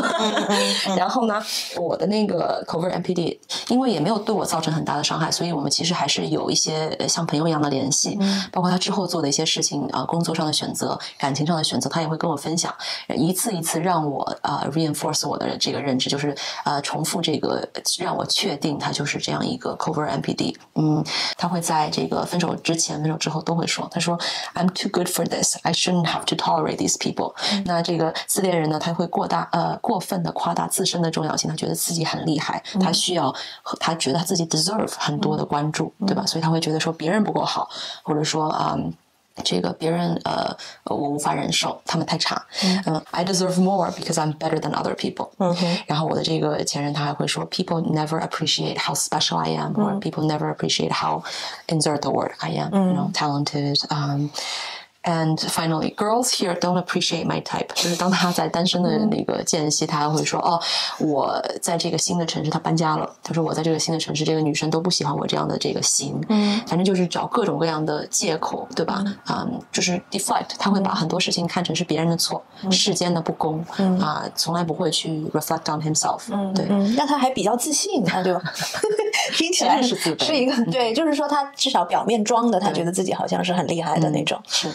然后呢，我的那个 covert MPD 因为也没有对我造成很大的伤害，所以我们其实还是有一些像朋友一样的联系，包括他之后做的一些事情工作上的选择、感情上的选择，他也会跟我分享，一次一次让我reinforce 我的这个认知，就是重复这个让我确定他就是这样一个 covert MPD。他会在这个分手之前、分手之后都会说，他说 I'm too good for this, I shouldn't have to tolerate these people。那这个自恋人呢，他会过分的夸大自身的重要性，他觉得自己很厉害，他需要，他觉得他自己 deserve 很多的关注，对吧？所以他会觉得说别人不够好，或者说这个别人我无法忍受，他们太差。I deserve more because I'm better than other people。然后我的这个前任他还会说 people never appreciate how special I am， or people never appreciate how insert the word I am，talented。And finally, girls here don't appreciate my type。就是当他在单身的那个间隙，他会说：“哦，我在这个新的城市，他搬家了。他说我在这个新的城市，这个女生都不喜欢我这样的这个型。反正就是找各种各样的借口，对吧？就是 deflect， 他会把很多事情看成是别人的错，世间的不公从来不会去 reflect on himself。对，那他还比较自信，对吧？听起来是一个对，就是说他至少表面装的，他觉得自己好像是很厉害的那种。是。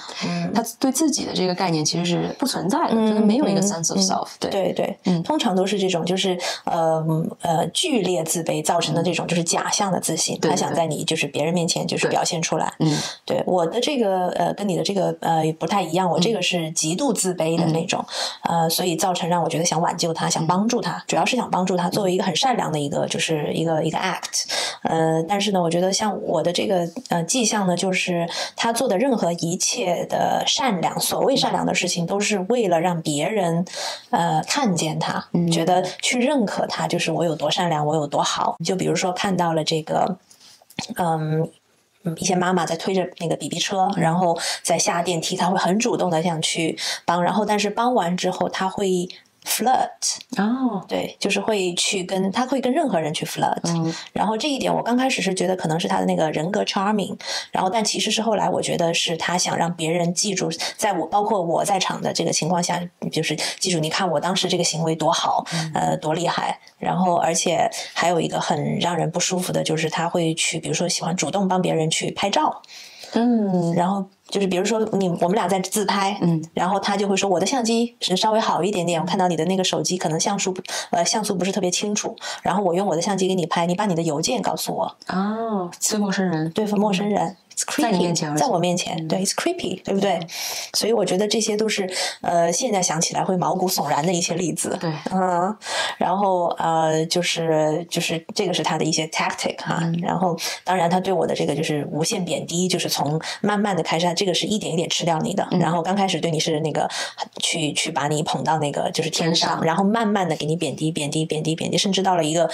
他对自己的这个概念其实是不存在的，就是没有一个 sense of self。对，通常都是这种，就是剧烈自卑造成的这种就是假象的自信，他想在你就是别人面前就是表现出来。对，我的这个跟你的这个不太一样，我这个是极度自卑的那种，所以造成让我觉得想挽救他，想帮助他，主要是想帮助他作为一个很善良的一个就是一个 act。但是呢，我觉得像我的这个迹象呢，就是他做的任何一切的善良，所谓善良的事情，都是为了让别人看见他，觉得去认可他，就是我有多善良，我有多好。就比如说看到了这个一些妈妈在推着那个 BB 车，然后在下电梯，他会很主动的想去帮，然后但是帮完之后他会flirt。对，就是他会跟任何人去 flirt。然后这一点我刚开始是觉得可能是他的那个人格 charming， 然后但其实是后来我觉得是他想让别人记住，包括我在场的这个情况下，就是记住你看我当时这个行为多好，多厉害。然后而且还有一个很让人不舒服的就是他会去比如说喜欢主动帮别人去拍照。然后就是比如说我们俩在自拍，然后他就会说我的相机是稍微好一点点，我看到你的那个手机可能像素不是特别清楚，然后我用我的相机给你拍，你把你的邮件告诉我。对陌生人，对陌生人。在你面前，在我面前，对 ，it's creepy， 对不对？所以我觉得这些都是现在想起来会毛骨悚然的一些例子。对，然后就是这个是他的一些 tactic 然后当然他对我的这个就是无限贬低，就是从慢慢的开始，他这个是一点一点吃掉你的。然后刚开始对你是那个去把你捧到那个就是天上，然后慢慢的给你贬低，甚至到了一个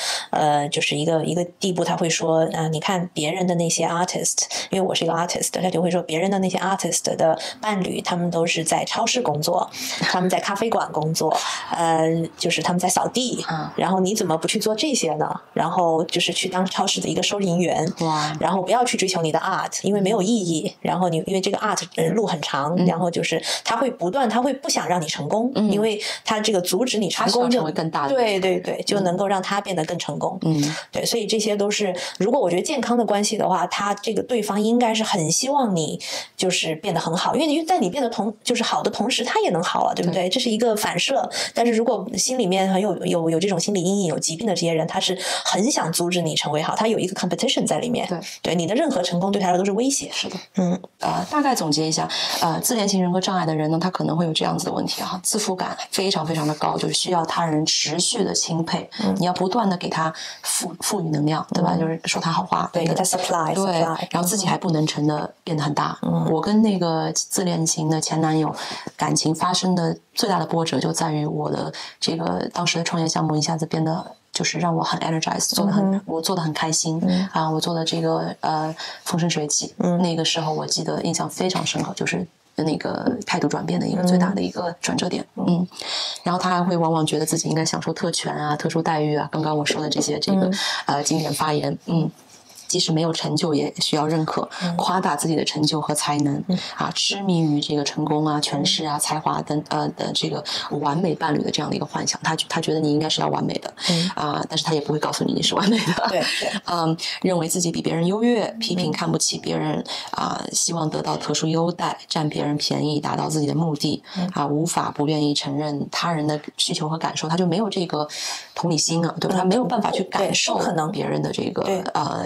就是一个地步，他会说你看别人的那些 artist， 因为我是一个 artist， 他就会说别人的那些 artist 的伴侣，他们都是在超市工作，他们在咖啡馆工作，就是他们在扫地，然后你怎么不去做这些呢？然后就是去当超市的一个收银员，然后不要去追求你的 art， 因为没有意义。然后因为这个 art 路很长，然后就是他会不想让你成功，因为他这个阻止你成功就成为更大的，对，就能够让他变得更成功。对，所以这些都是，如果我觉得健康的关系的话，他这个对方应该是很希望你就是变得很好，因为你在你变得就是好的同时，他也能好了，对不对？这是一个反射。但是如果心里面很有这种心理阴影、有疾病的这些人，他是很想阻止你成为好，他有一个 competition 在里面。对你的任何成功对他来说都是威胁。是的，大概总结一下，自恋型人格障碍的人呢，他可能会有这样子的问题自负感非常非常的高，就是需要他人持续的钦佩，你要不断的给他赋予能量，对吧？就是说他好话，对，给他 supply， 对，然后自己还不能成的变得很大。我跟那个自恋型的前男友感情发生的最大的波折就在于我的这个当时的创业项目一下子变得就是让我很 energized， 我做得很开心我做的这个风生水起，那个时候我记得印象非常深刻，就是那个态度转变的一个最大的一个转折点。然后他还会往往觉得自己应该享受特权特殊待遇刚刚我说的这些这个经典发言。即使没有成就也需要认可，夸大自己的成就和才能痴迷于这个成功权势才华等的这个完美伴侣的这样的一个幻想，他觉得你应该是要完美的但是他也不会告诉你是完美的。对，认为自己比别人优越，批评看不起别人希望得到特殊优待，占别人便宜，达到自己的目的无法不愿意承认他人的需求和感受，他就没有这个同理心对吧？他没有办法去感受别人的这个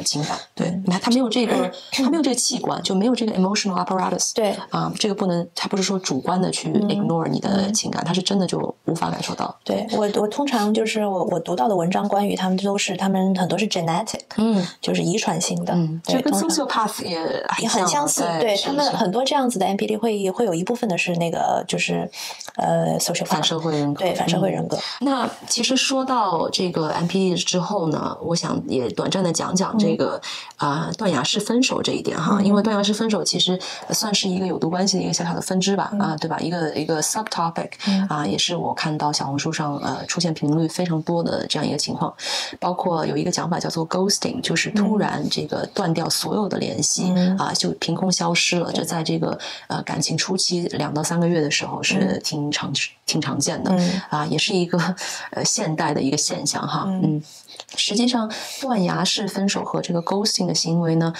情感。对，他没有这个器官，就没有这个 emotional apparatus。对这个不能，他不是说主观的去 ignore 你的情感，他是真的就无法感受到。对，我通常就是我读到的文章关于他们很多是 genetic，就是遗传性的。就跟 sociopath 也很相似。对，他们很多这样子的 NPD 会有一部分的是那个就是sociopath 反社会人格。对，反社会人格。那其实说到这个 NPD 之后呢，我想也短暂的讲讲这个断崖式分手这一点哈，因为断崖式分手其实算是一个有毒关系的一个小小的分支吧，对吧？一个 subtopic 也是我看到小红书上出现频率非常多的这样一个情况，包括有一个讲法叫做 ghosting， 就是突然这个断掉所有的联系就凭空消失了，这在这个感情初期2到3个月的时候是挺常见的也是一个现代的一个现象哈，实际上，断崖式分手和这个 ghosting 的行为呢，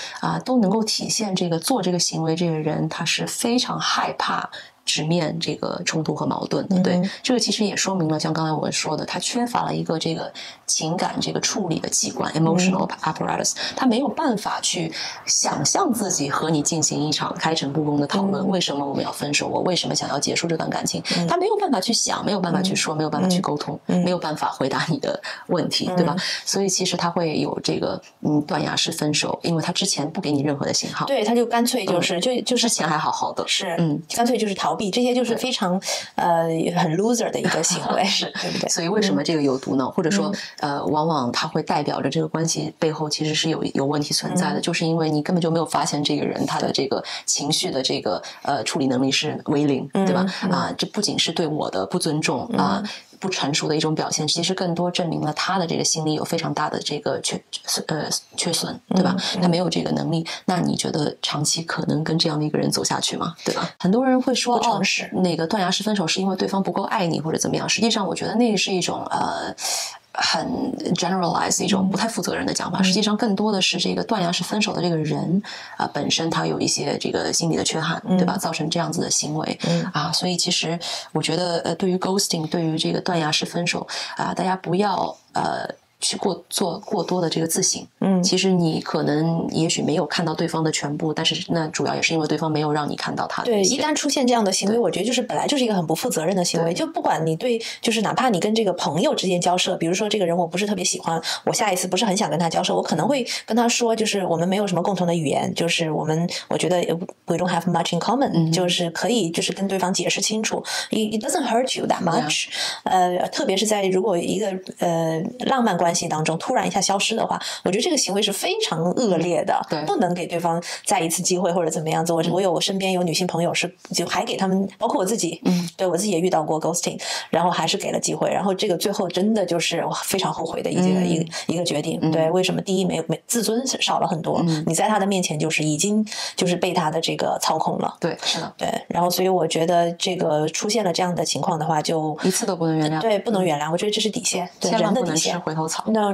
都能够体现这个做这个行为这个人他是非常害怕直面这个冲突和矛盾的。对，这个其实也说明了，像刚才我们说的，他缺乏了一个这个情感这个处理的器官 emotional apparatus， 他没有办法去想象自己和你进行一场开诚布公的讨论，为什么我们要分手，我为什么想要结束这段感情，他没有办法去想，没有办法去说，没有办法去沟通，没有办法回答你的问题，对吧？所以其实他会有这个断崖式分手，因为他之前不给你任何的信号，对，他就干脆就是之前还好好的，是干脆就是逃避，这些就是非常很 loser 的一个行为，是对不对？所以为什么这个有毒呢？或者说往往它会代表着这个关系背后其实是有问题存在的，就是因为你根本就没有发现这个人他的这个情绪的这个处理能力是为零，对吧？这不仅是对我的不尊重不成熟的一种表现，其实更多证明了他的这个心理有非常大的这个缺损，对吧？他没有这个能力，那你觉得长期可能跟这样的一个人走下去吗？对吧？很多人会说那个断崖式分手是因为对方不够爱你或者怎么样，实际上我觉得那个是一种很 generalize 一种不太负责任的讲法，实际上更多的是这个断崖式分手的这个人本身他有一些这个心理的缺憾，对吧？造成这样子的行为所以其实我觉得对于 ghosting， 对于这个断崖式分手大家不要去做过多的这个自省，其实你可能也许没有看到对方的全部，但是那主要也是因为对方没有让你看到他的。对，一旦出现这样的行为，我觉得就是本来就是一个很不负责任的行为。就不管你就是哪怕你跟这个朋友之间交涉，比如说这个人我不是特别喜欢，我下一次不是很想跟他交涉，我可能会跟他说，就是我们没有什么共同的语言，就是我觉得 we don't have much in common，就是可以就是跟对方解释清楚 ，it doesn't hurt you that much，特别是在如果一个浪漫关系当中突然一下消失的话，我觉得这个行为是非常恶劣的，不能给对方再一次机会或者怎么样子。我身边有女性朋友是就还给他们，包括我自己，对我自己也遇到过 ghosting， 然后还是给了机会，然后这个最后真的就是我非常后悔的一个决定。对，为什么？第一，没自尊少了很多，你在他的面前就是已经就是被他的这个操控了。对，是的，对。然后所以我觉得这个出现了这样的情况的话，就一次都不能原谅。对，不能原谅。我觉得这是底线，对，千万不能吃回头草。No，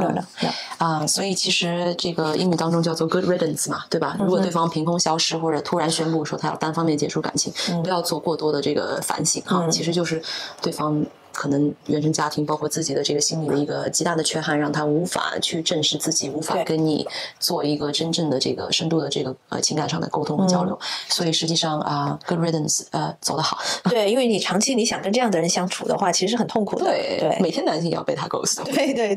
所以其实这个英语当中叫做 good riddance 嘛，对吧？如果对方凭空消失或者突然宣布说他要单方面结束感情，不要做过多的这个反省其实就是对方可能原生家庭包括自己的这个心理的一个极大的缺憾，让他无法去正视自己，无法跟你做一个真正的这个深度的这个情感上的沟通和交流。所以实际上good riddance 走得好。对，因为你长期你想跟这样的人相处的话，其实是很痛苦的。对，每天担心也要被他 ghost。对。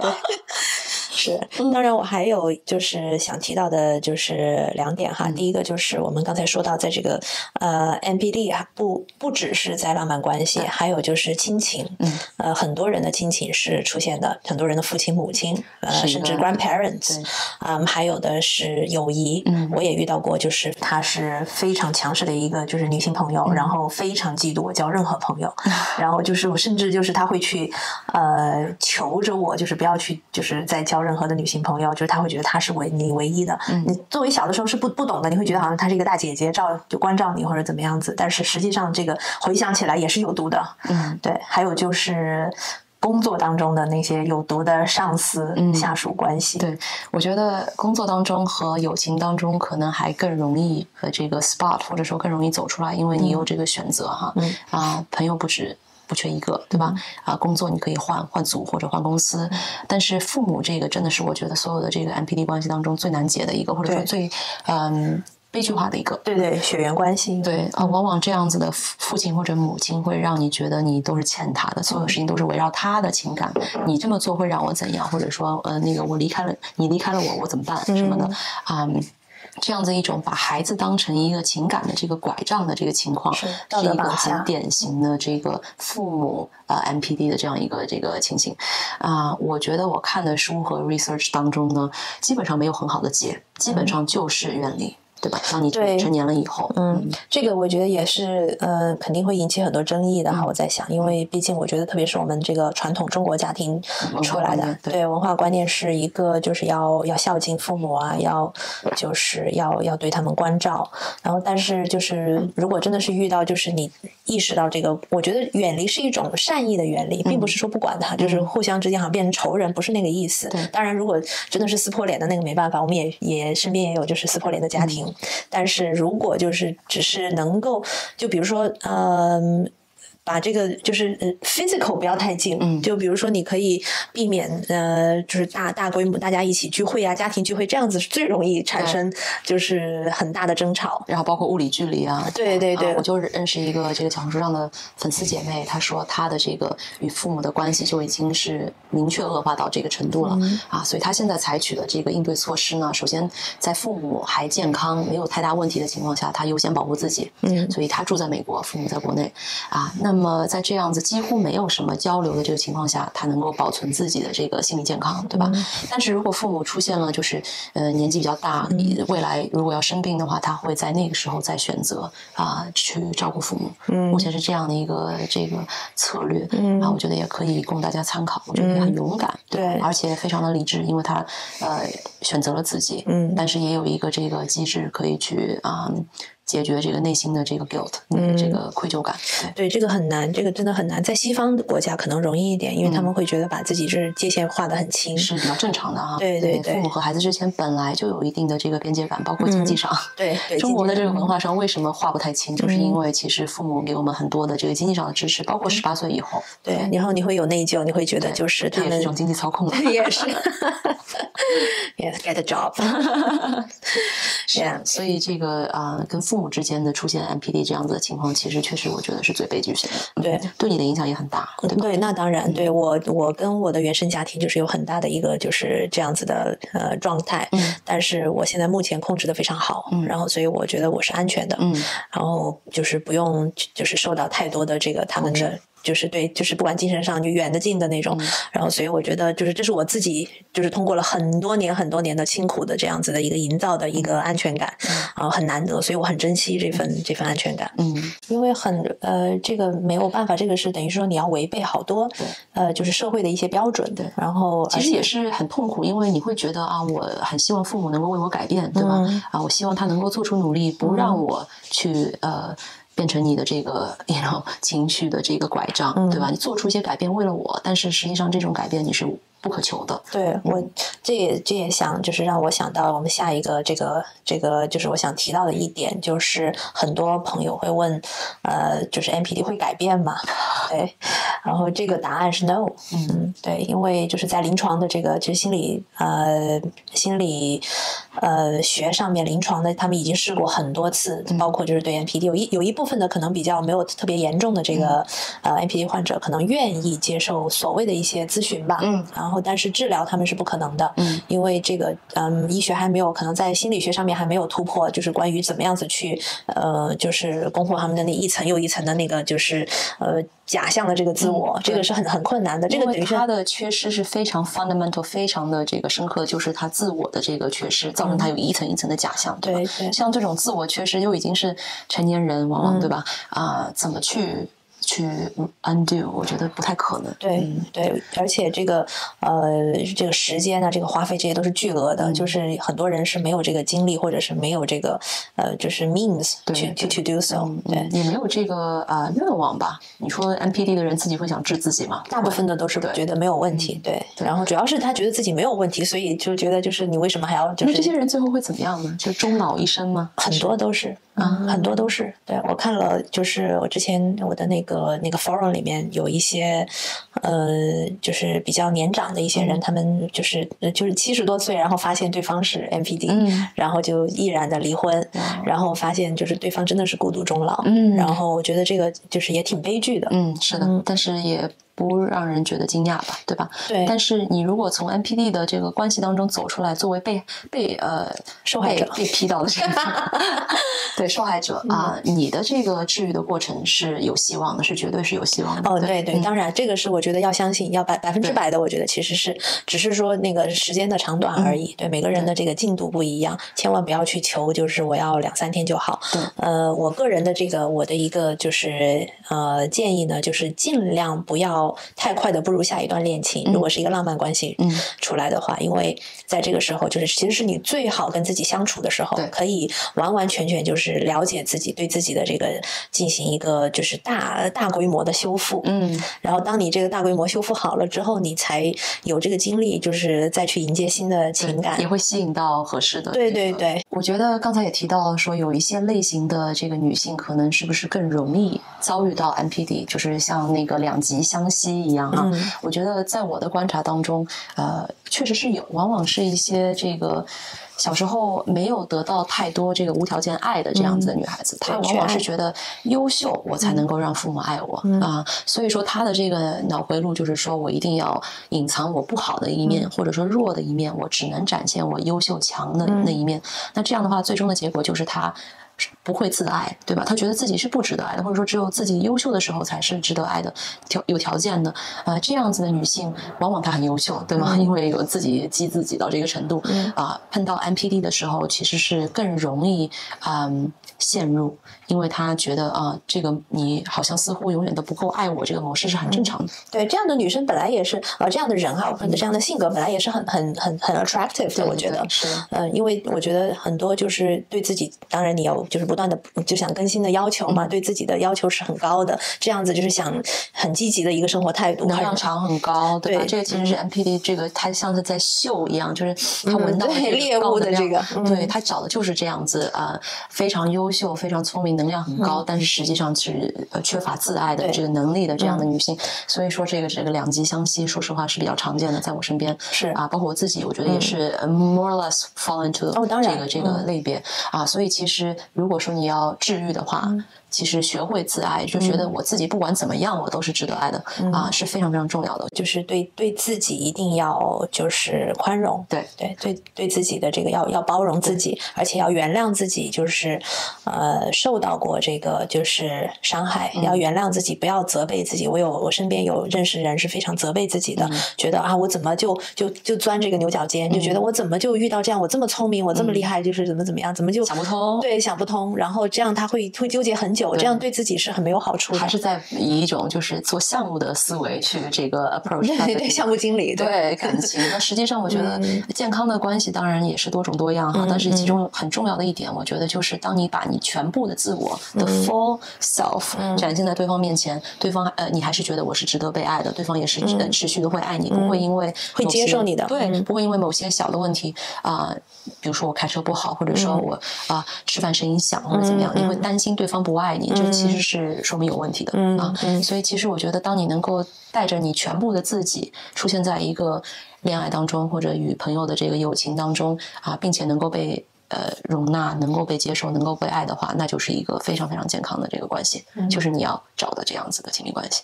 是，当然我还有就是想提到的就是2点哈。第一个就是我们刚才说到，在这个NPD 不只是在浪漫关系，还有就是亲情。很多人的亲情是出现的，很多人的父亲母亲甚至 grandparents，还有的是友谊。我也遇到过，就是她是非常强势的一个就是女性朋友，然后非常嫉妒我交任何朋友，然后就是我甚至就是她会去求着我，就是不要去就是再交任何的女性朋友，就是她会觉得她是你唯一的。你作为小的时候是不懂的，你会觉得好像她是一个大姐姐就关照你或者怎么样子，但是实际上这个回想起来也是有毒的。对，还有就是工作当中的那些有毒的上司下属关系。对，我觉得工作当中和友情当中可能还更容易这个 spot， 或者说更容易走出来，因为你有这个选择朋友不缺一个，对吧？工作你可以换组或者换公司，但是父母这个真的是我觉得所有的这个 NPD 关系当中最难解的一个，或者说最悲剧化的一个。对，血缘关系。对往往这样子的父亲或者母亲会让你觉得你都是欠他的，所有事情都是围绕他的情感，你这么做会让我怎样，或者说那个你离开了我怎么办什么的这样子一种把孩子当成一个情感的这个拐杖的这个情况，是一个很典型的这个父母MPD 的这样一个这个情形我觉得我看的书和 research 当中呢，基本上没有很好的解，基本上就是远离。对吧？当你成年了以后，这个我觉得也是肯定会引起很多争议的哈。我在想，因为毕竟我觉得，特别是我们这个传统中国家庭出来的，对文化观念是一个就是要孝敬父母啊，要对他们关照。然后，但是就是如果真的是遇到就是你意识到这个，我觉得远离是一种善意的远离，并不是说不管他，就是互相之间好像变成仇人，不是那个意思。当然，如果真的是撕破脸的那个没办法，我们也身边也有就是撕破脸的家庭。但是如果就是只是能够，就比如说把这个就是physical 不要太近，就比如说你可以避免就是大规模大家一起聚会啊，家庭聚会这样子是最容易产生就是很大的争吵，然后包括物理距离啊。对对对，我就认识一个这个小红书上的粉丝姐妹，她说她的这个与父母的关系就已经是明确恶化到这个程度了所以她现在采取的这个应对措施呢，首先在父母还健康没有太大问题的情况下，她优先保护自己，所以她住在美国，父母在国内那么在这样子几乎没有什么交流的这个情况下，他能够保存自己的这个心理健康，对吧？但是如果父母出现了就是年纪比较大，未来如果要生病的话，他会在那个时候再选择去照顾父母。目前是这样的一个这个策略我觉得也可以供大家参考。我觉得也很勇敢，对，而且非常的理智，因为他选择了自己，但是也有一个这个机制可以去解决这个内心的这个 guilt，这个愧疚感。对，这个很难，这个真的很难。在西方的国家可能容易一点，因为他们会觉得把自己这界限画得很清，是比较正常的对对对，父母和孩子之间本来就有一定的这个边界感，包括经济上。对，中国的这个文化上为什么画不太清，就是因为其实父母给我们很多的这个经济上的支持，包括18岁以后。对，然后你会有内疚，你会觉得就是他们也是一种经济操控也是，Yes, get a job 。所以这个跟父母之间的出现 MPD 这样子的情况，其实确实我觉得是最悲剧性的。对你的影响也很大。对，那当然，对我跟我的原生家庭就是有很大的一个就是这样子的状态，但是我现在目前控制的非常好，然后所以我觉得我是安全的，然后就是不用就是受到太多的这个他们的。就是对，就是不管精神上就远的近的那种，然后所以我觉得就是这是我自己就是通过了很多年的辛苦的这样子的一个营造的一个安全感，很难得，所以我很珍惜这份安全感。因为这个没有办法，这个是等于说你要违背好多就是社会的一些标准，对，然后其实也是很痛苦，因为你会觉得我很希望父母能够为我改变，对吗？我希望他能够做出努力，不让我去变成你的这个情绪的这个拐杖，对吧？你做出一些改变为了我，但是实际上这种改变你是不可求的。对，我这也想就是让我想到我们下一个这个就是我想提到的一点，就是很多朋友会问就是 MPD 会改变吗？对，然后这个答案是 no。对，因为就是在临床的这个其实心理学上面临床的他们已经试过很多次，包括就是对 MPD 有一部分的可能比较没有特别严重的这个MPD 患者可能愿意接受所谓的一些咨询吧，然后但是治疗他们是不可能的，因为这个医学还没有可能在心理学上面还没有突破，就是关于怎么样子去就是攻破他们的那一层又一层的那个就是假象的这个自我，这个是很困难的。这个等于他的缺失是非常 fundamental， 非常的这个深刻，就是他自我的这个缺失，造成他有一层一层的假象，对吧？对，像这种自我缺失又已经是成年人，往往对吧？怎么去 undo， 我觉得不太可能。对，而且这个时间啊，这个花费这些都是巨额的，就是很多人是没有这个精力，或者是没有这个就是 means to do so， 对，也没有这个愿望吧？你说 MPD 的人自己会想治自己吗？大部分的都是觉得没有问题，对。然后主要是他觉得自己没有问题，所以就觉得就是你为什么还要就是？那这些人最后会怎么样呢？就终老一生吗？很多都是。很多都是。对，我看了，就是我之前我的那个 forum 里面有一些就是比较年长的一些人，他们就是70多岁，然后发现对方是 MPD，然后就毅然的离婚，然后发现就是对方真的是孤独终老，然后我觉得这个就是也挺悲剧的。是的，但是也不让人觉得惊讶吧，对吧？对。但是你如果从 NPD 的这个关系当中走出来，作为受害者被批到的这个对受害者你的这个治愈的过程是有希望的，是绝对是有希望的。对对，当然这个是我觉得要相信，要100%的，我觉得其实是只是说那个时间的长短而已。对，每个人的这个进度不一样，千万不要去求就是我要2-3天就好。我个人的我的一个就是建议呢，就是尽量不要太快的步入下一段恋情。如果是一个浪漫关系出来的话，因为在这个时候就是其实是你最好跟自己相处的时候，可以完完全全就是了解自己，对自己的这个进行一个就是大规模的修复。然后当你这个大规模修复好了之后，你才有这个精力就是再去迎接新的情感，也会吸引到合适的。对对对，我觉得刚才也提到了说有一些类型的这个女性可能是不是更容易遭遇到 NPD， 就是像那个两极相吸一样我觉得在我的观察当中确实是有，往往是一些这个小时候没有得到太多这个无条件爱的这样子的女孩子，她往往是觉得优秀我才能够让父母爱我所以说她的这个脑回路就是说我一定要隐藏我不好的一面或者说弱的一面，我只能展现我优秀强的那一面那这样的话最终的结果就是她不会自爱，对吧？他觉得自己是不值得爱的，或者说只有自己优秀的时候才是值得爱的，有条件的。这样子的女性，往往她很优秀，对吗？因为有自己激自己到这个程度碰到 NPD 的时候，其实是更容易陷入，因为她觉得这个你好像似乎永远都不够爱我，这个模式是很正常的。对，这样的女生本来也是这样的人或者这样的性格本来也是很 attractive 的，我觉得是因为我觉得很多就是对自己，当然你要就是不断的就想更新的要求嘛，对自己的要求是很高的，这样子就是想很积极的一个生活态度，能量场很高，对吧？这个其实是 NPD 这个它像是在秀一样，就是他闻到猎物的这个对他找的就是这样子非常优秀非常聪明能量很高但是实际上是缺乏自爱的这个能力的这样的女性所以说这个两极相吸说实话是比较常见的，在我身边是包括我自己我觉得也是more or less fall into 这个类别所以其实如果说你要治愈的话其实学会自爱，就觉得我自己不管怎么样我都是值得爱的是非常非常重要的，就是对自己一定要就是宽容，对自己的这个要包容自己，而且要原谅自己，就是受到过这个就是伤害要原谅自己，不要责备自己。我身边有认识人是非常责备自己的觉得我怎么就钻这个牛角尖就觉得我怎么就遇到这样我这么聪明我这么厉害就是怎么样怎么就想不通，对，想不通，然后这样他会纠结很久，这样对自己是很没有好处的，还是在以一种就是做项目的思维去这个 approach 对项目经理对感情那实际上我觉得健康的关系当然也是多种多样但是其中很重要的一点我觉得就是当你把你全部的自我的 full self 展现在对方面前，对方你还是觉得我是值得被爱的，对方也是持续的会爱你不会因为会接受你的对不会因为某些小的问题比如说我开车不好或者说我吃饭声音响或者怎么样你会担心对方不爱你这其实是说明有问题的所以其实我觉得当你能够带着你全部的自己出现在一个恋爱当中或者与朋友的这个友情当中并且能够被容纳能够被接受能够被爱的话那就是一个非常非常健康的这个关系就是你要找的这样子的亲密关系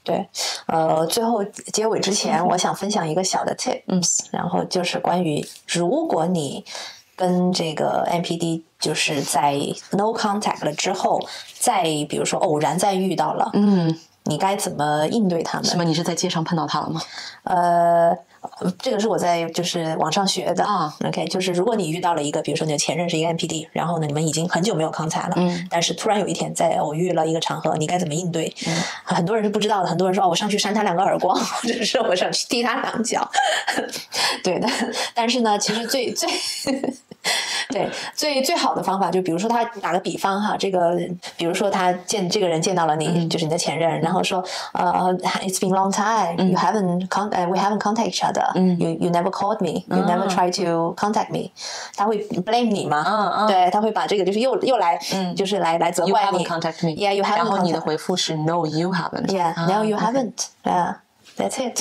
对最后结尾之前我想分享一个小的 tips然后就是关于如果你跟这个 NPD 就是在 no contact 了之后再比如说偶然再遇到了你该怎么应对他们？什么？你是在街上碰到他了吗？这个是我在就是网上学的OK 就是如果你遇到了一个比如说你的前任是一个 NPD 然后呢你们已经很久没有 contact 了但是突然有一天在偶遇了一个场合你该怎么应对很多人是不知道的，很多人说我上去扇他2个耳光或者是我上去踢他2脚对的，但是呢其实对最好的方法就比如说他打个比方这个比如说他这个人见到了你就是你的前任然后说it's been a long time we haven't contact each other you never called me you never tried to contact me 他会 blame 你嘛对他会把这个就是又来就是来责怪你 You haven't contact me Yeah you haven't 然后你的回复是 No you haven't Yeah no you haven't That's it 。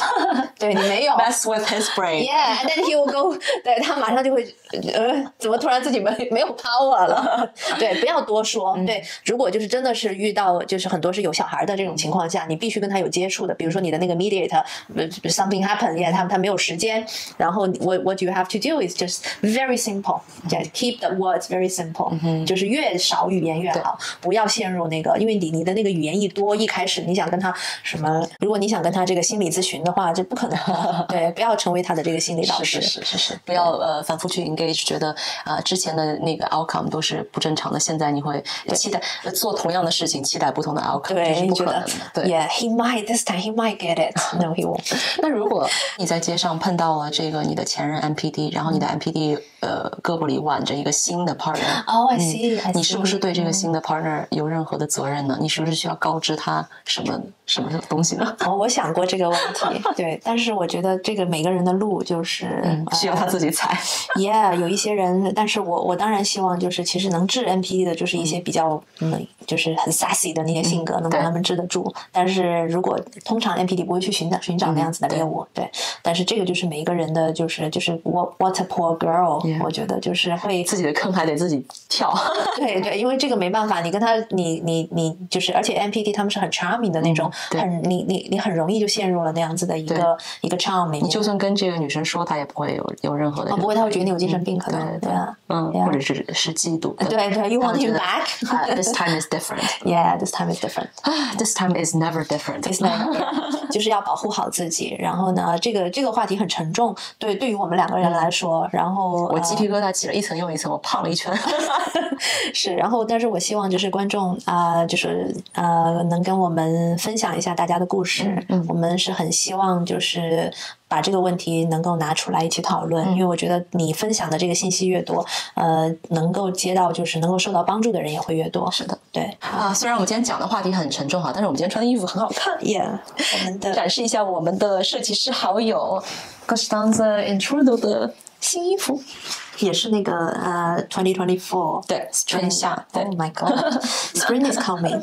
对你没有 mess with his brain. Yeah, and then he will go 对他马上就会怎么突然自己没有 power 了对，不要多说对，如果就是真的是遇到就是很多是有小孩的这种情况下，你必须跟他有接触的，比如说你的那个 mediator something happen yeah 他没有时间，然后 what you have to do is just very simple just keep the words very simple 就是越少语言越好，不要陷入那个，因为你的那个语言一多，一开始你想跟他什么，如果你想跟他这个心理咨询的话，这不可能对，不要成为他的这个心理导师，是，不要反复去 engage， 觉得之前的那个 outcome 都是不正常的，现在你会期待做同样的事情，期待不同的 outcome， 对，这是不可能的。对 ，Yeah, he might this time he might get it. No, he won't. 那如果你在街上碰到了这个你的前任 MPD， 然后你的 MPD 胳膊里挽着一个新的 partner， Oh, I see. 你是不是对这个新的 partner 有任何的责任呢？你是不是需要告知他什么东西呢？我想过这个问题，对，但是我觉得这个每个人的路就是需要他自己踩。Yeah， 有一些人，但是我当然希望就是其实能治 MPD 的，就是一些比较就是很 sassy 的那些性格，能把他们治得住。但是如果通常 MPD 不会去寻找那样子的猎物，对。但是这个就是每一个人的，就是 what a poor girl， 我觉得就是会自己的坑还得自己跳。对，因为这个没办法，你跟他你就是，而且 MPD 他们是很 charming 的那种，你很容易就陷入了那样子的一个 charm 里面。你就算跟这个女生说，她也不会有任何的，不会，他会觉得你有精神病，可能对啊，或者是嫉妒。对，you want him back？ This time is different. Yeah, this time is different. This time is never different. It's never. 就是要保护好自己。然后呢，这个话题很沉重，对于我们两个人来说。然后我鸡皮疙瘩起了一层又一层，我胖了一圈。是，然后但是我希望就是观众就是能跟我们分享一下大家的故事。我们是很希望就是把这个问题能够拿出来一起讨论，因为我觉得你分享的这个信息越多，能够接到就是能够受到帮助的人也会越多。是的，对虽然我们今天讲的话题很沉重哈，但是我们今天穿的衣服很好看。Yeah， 我们的展示一下我们的设计师好友 Costanza Intrudo 的新衣服。也是那个2024，对，春夏。Oh my god，Spring is coming 。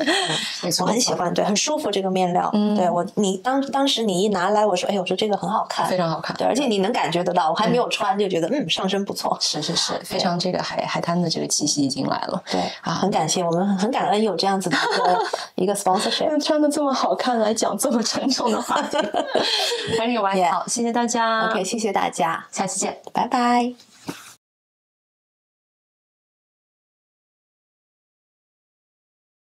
我很喜欢，对，很舒服这个面料。对你当时你一拿来，我说这个很好看，非常好看。对，而且你能感觉得到，我还没有穿就觉得上身不错。是，非常这个海滩的这个气息已经来了。对很感谢，我们很感恩有这样子的一个 sponsorship。穿的这么好看，来讲这么沉重的话题，很有玩。好，谢谢大家。OK， 谢谢大家，下期见，拜拜。